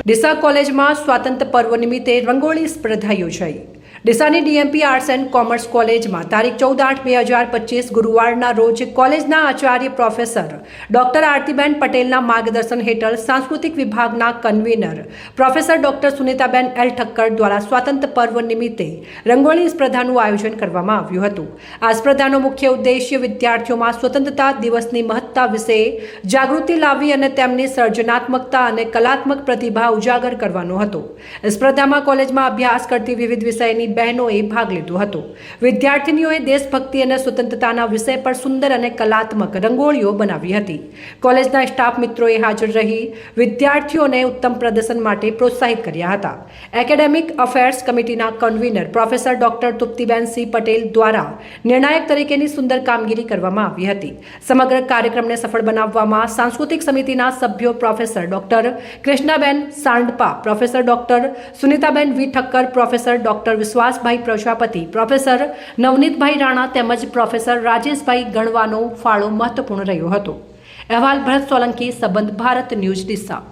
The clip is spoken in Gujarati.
ડીસા કોલેજમાં સ્વાતંત્ર્ય પર્વ નિમિત્તે રંગોળી સ્પર્ધા યોજાઈ। ડીસાની ડીએમપી આર્ટ્સ એન્ડ કોમર્સ કોલેજમાં તારીખ 14/8/2025 ગુરુવારના રોજ કોલેજના આચાર્ય પ્રોફેસર ડોક્ટર આરતીબેન પટેલના માર્ગદર્શન હેઠળ સાંસ્કૃતિક વિભાગના convener professor doctor Sunitaben L Thakkar દ્વારા સ્વાતંત્ર્ય પર્વ નિમિત્તે રંગોળી સ્પર્ધાનું આયોજન કરવામાં આવ્યું હતું। આ સ્પર્ધાનો મુખ્ય ઉદ્દેશ્ય વિદ્યાર્થીઓમાં સ્વતંત્રતા દિવસની મહત્તા વિશે જાગૃતિ લાવવી અને તેમની સર્જનાત્મકતા અને કલાત્મક પ્રતિભા ઉજાગર કરવાનો હતો। સ્પર્ધામાં કોલેજમાં અભ્યાસ કરતી વિવિધ વિષયની બહેનોએ ભાગ લીધો હતો। વિદ્યાર્થીનીઓએ દેશભક્તિ અને સ્વતંત્રતાના વિષય પર સુંદર અને કલાત્મક રંગોળીઓ બનાવી હતી। કોલેજના સ્ટાફ મિત્રોએ હાજર રહી વિદ્યાર્થીઓને ઉત્તમ પ્રદર્શન માટે પ્રોત્સાહિત કર્યા હતા। એકેડેમિક અફેર્સ કમિટીના convener professor doctor Triptiben C Patel દ્વારા નિર્ણાયક તરીકેની સુંદર કામગીરી કરવામાં આવી હતી। સમગ્ર કાર્યક્રમને સફળ બનાવવામાં સાંસ્કૃતિક સમિતિના સભ્યો professor doctor Krishnaben Sandpa, professor doctor Sunitaben V Thakkar, professor doctor Vishwasbhai Prajapati, professor Navnitbhai Rana તેમજ પ્રોફેસર રાજેશભાઈ ગણવાનો ફાળો મહત્વપૂર્ણ રહ્યો હતો। અહેવાલ ભરત સોલંકી, સંબંધ ભારત ન્યૂઝ, ડીસા।